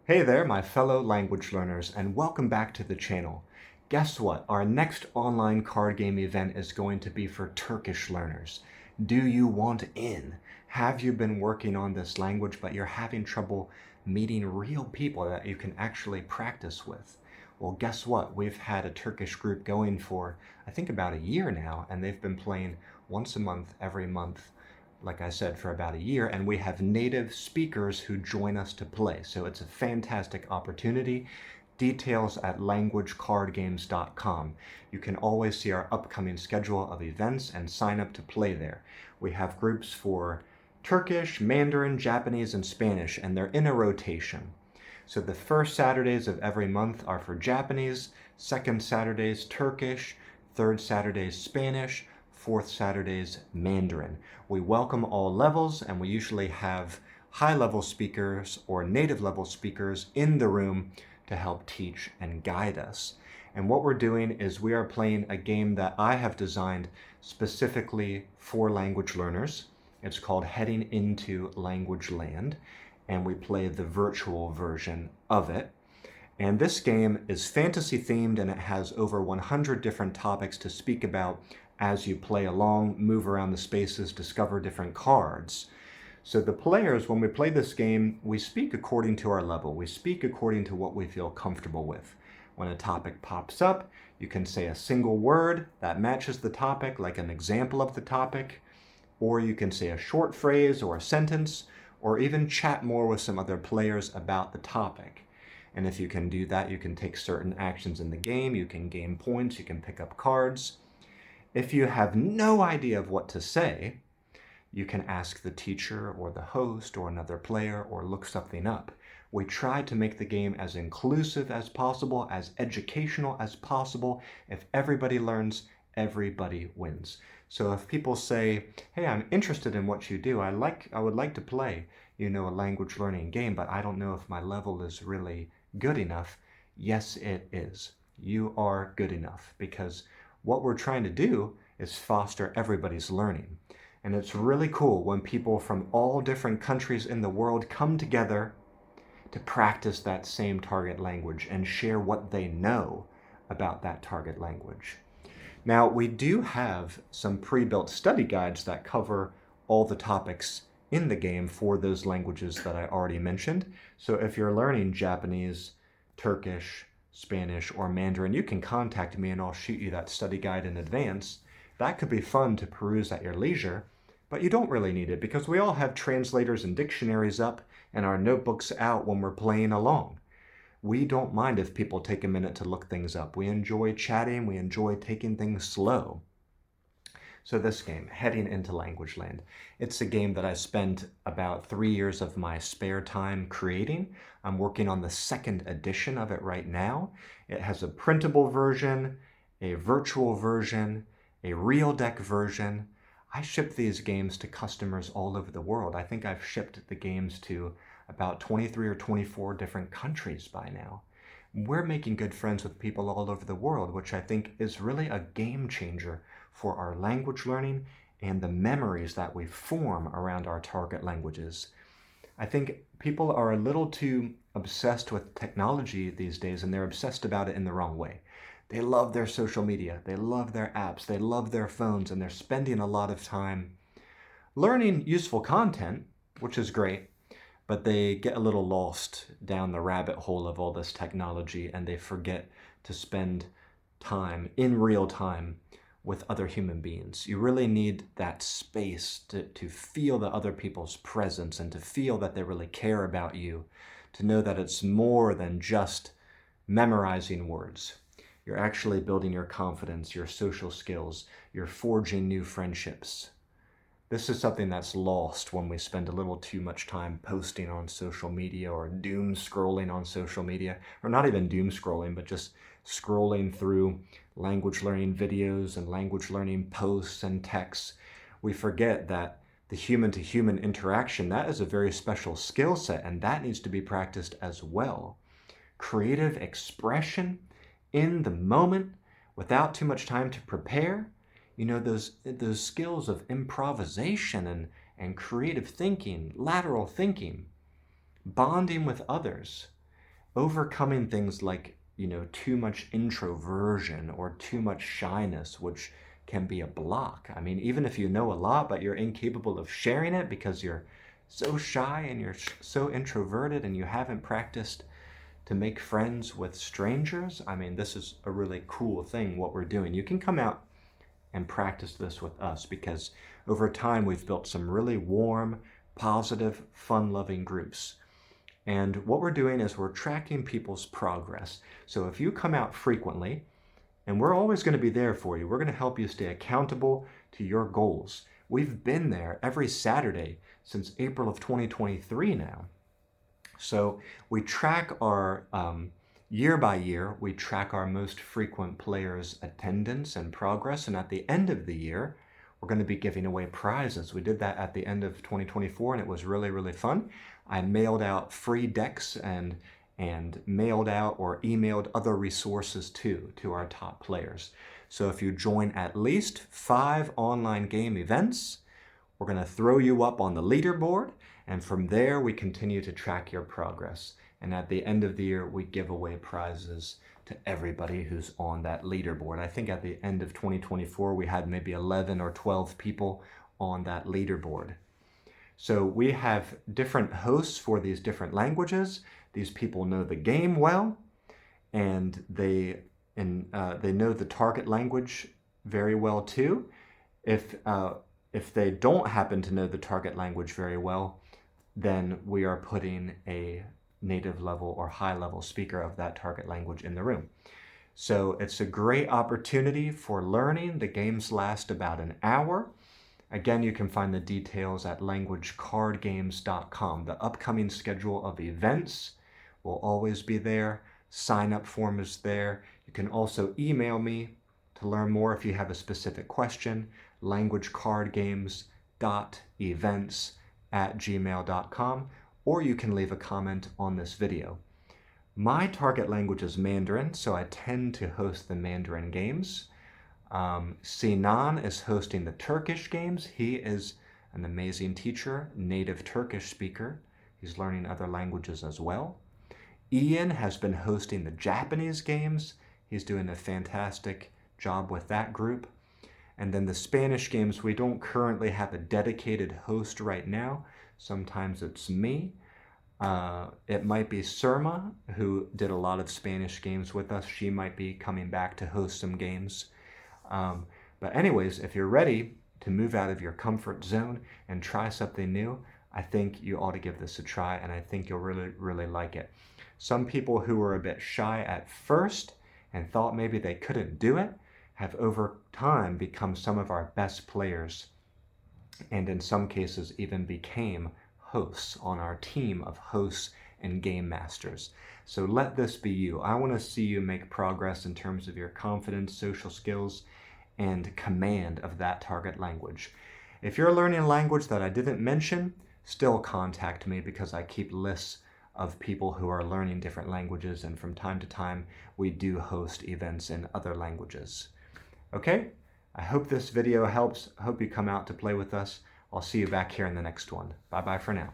Hey there, my fellow language learners, and welcome back to the channel. Guess what? Our next online card game event is going to be for Turkish learners. Do you want in? Have you been working on this language, but you're having trouble meeting real people that you can actually practice with? Well, guess what? We've had a Turkish group going for, I think, about a year now, and they've been playing once a month, every month, like I said, for about a year, and we have native speakers who join us to play. So it's a fantastic opportunity. Details at languagecardgames.com. You can always see our upcoming schedule of events and sign up to play there. We have groups for Turkish, Mandarin, Japanese, and Spanish, and they're in a rotation. So the first Saturdays of every month are for Japanese, second Saturdays Turkish, third Saturdays Spanish, fourth Saturdays Mandarin. We welcome all levels, and we usually have high-level speakers or native-level speakers in the room to help teach and guide us. And what we're doing is we are playing a game that I have designed specifically for language learners. It's called Heading into Language Land, and we play the virtual version of it. And this game is fantasy themed, and it has over 100 different topics to speak about as you play along, move around the spaces, discover different cards. So the players, when we play this game, we speak according to our level. We speak according to what we feel comfortable with. When a topic pops up, you can say a single word that matches the topic, like an example of the topic, or you can say a short phrase or a sentence, or even chat more with some other players about the topic. And if you can do that, you can take certain actions in the game, you can gain points, you can pick up cards. If you have no idea of what to say, you can ask the teacher or the host or another player or look something up. We try to make the game as inclusive as possible, as educational as possible. If everybody learns, everybody wins. So if people say, hey, I'm interested in what you do, I would like to play, a language learning game, but I don't know if my level is really good enough. Yes, it is. You are good enough, because what we're trying to do is foster everybody's learning. And it's really cool when people from all different countries in the world come together to practice that same target language and share what they know about that target language. Now, we do have some pre-built study guides that cover all the topics in the game for those languages that I already mentioned. So if you're learning Japanese, Turkish, Spanish, or Mandarin, you can contact me and I'll shoot you that study guide in advance. That could be fun to peruse at your leisure, but you don't really need it because we all have translators and dictionaries up and our notebooks out when we're playing along. We don't mind if people take a minute to look things up. We enjoy chatting, we enjoy taking things slow. So this game, Heading into Language Land, it's a game that I spent about 3 years of my spare time creating. I'm working on the second edition of it right now. It has a printable version, a virtual version, a real deck version. I ship these games to customers all over the world. I think I've shipped the games to about 23 or 24 different countries by now. We're making good friends with people all over the world, which I think is really a game changer for our language learning and the memories that we form around our target languages. I think people are a little too obsessed with technology these days, and they're obsessed about it in the wrong way. They love their social media, they love their apps, they love their phones, and they're spending a lot of time learning useful content, which is great, but they get a little lost down the rabbit hole of all this technology and they forget to spend time in real time with other human beings. You really need that space to feel the other people's presence and to feel that they really care about you, to know that it's more than just memorizing words. You're actually building your confidence, your social skills, you're forging new friendships. This is something that's lost when we spend a little too much time posting on social media or doom scrolling on social media, or not even doom scrolling, but just scrolling through language learning videos and language learning posts and texts. We forget that the human-to-human interaction, that is a very special skill set, and that needs to be practiced as well. Creative expression in the moment without too much time to prepare. Those skills of improvisation and creative thinking, lateral thinking, bonding with others. overcoming things like, too much introversion or too much shyness, which can be a block. I mean, even if you know a lot, but you're incapable of sharing it because you're so shy and you're so introverted and you haven't practiced to make friends with strangers. I mean, this is a really cool thing what we're doing. You can come out and practice this with us because over time we've built some really warm, positive, fun-loving groups. And what we're doing is we're tracking people's progress. So if you come out frequently, and we're always going to be there for you, we're going to help you stay accountable to your goals. We've been there every Saturday since April of 2023 now. So we track our, year by year, we track our most frequent players' attendance and progress. And at the end of the year, we're going to be giving away prizes. We did that at the end of 2024 and it was really, really fun. I mailed out free decks and mailed out or emailed other resources too to our top players. So if you join at least 5 online game events, we're going to throw you up on the leaderboard, and from there we continue to track your progress. And at the end of the year, we give away prizes to everybody who's on that leaderboard. I think at the end of 2024, we had maybe 11 or 12 people on that leaderboard. So we have different hosts for these different languages. These people know the game well, and they know the target language very well too. If they don't happen to know the target language very well, then we are putting a native level or high level speaker of that target language in the room. So it's a great opportunity for learning. The games last about an hour. Again, you can find the details at languagecardgames.com. The upcoming schedule of events will always be there. Sign-up form is there. You can also email me to learn more if you have a specific question. languagecardgames.events@gmail.com, or you can leave a comment on this video. My target language is Mandarin, so I tend to host the Mandarin games. Sinan is hosting the Turkish games. He is an amazing teacher, native Turkish speaker. He's learning other languages as well. Ian has been hosting the Japanese games. He's doing a fantastic job with that group. And then the Spanish games, we don't currently have a dedicated host right now. Sometimes it's me. It might be Surma, who did a lot of Spanish games with us. She might be coming back to host some games. But anyways, if you're ready to move out of your comfort zone and try something new, I think you ought to give this a try, and I think you'll really, really like it. Some people who were a bit shy at first and thought maybe they couldn't do it have over time become some of our best players, and in some cases even became hosts on our team of hosts and game masters. So let this be you. I want to see you make progress in terms of your confidence, social skills, and command of that target language. If you're learning a language that I didn't mention, still contact me because I keep lists of people who are learning different languages, and from time to time we do host events in other languages. Okay? I hope this video helps. I hope you come out to play with us. I'll see you back here in the next one. Bye-bye for now.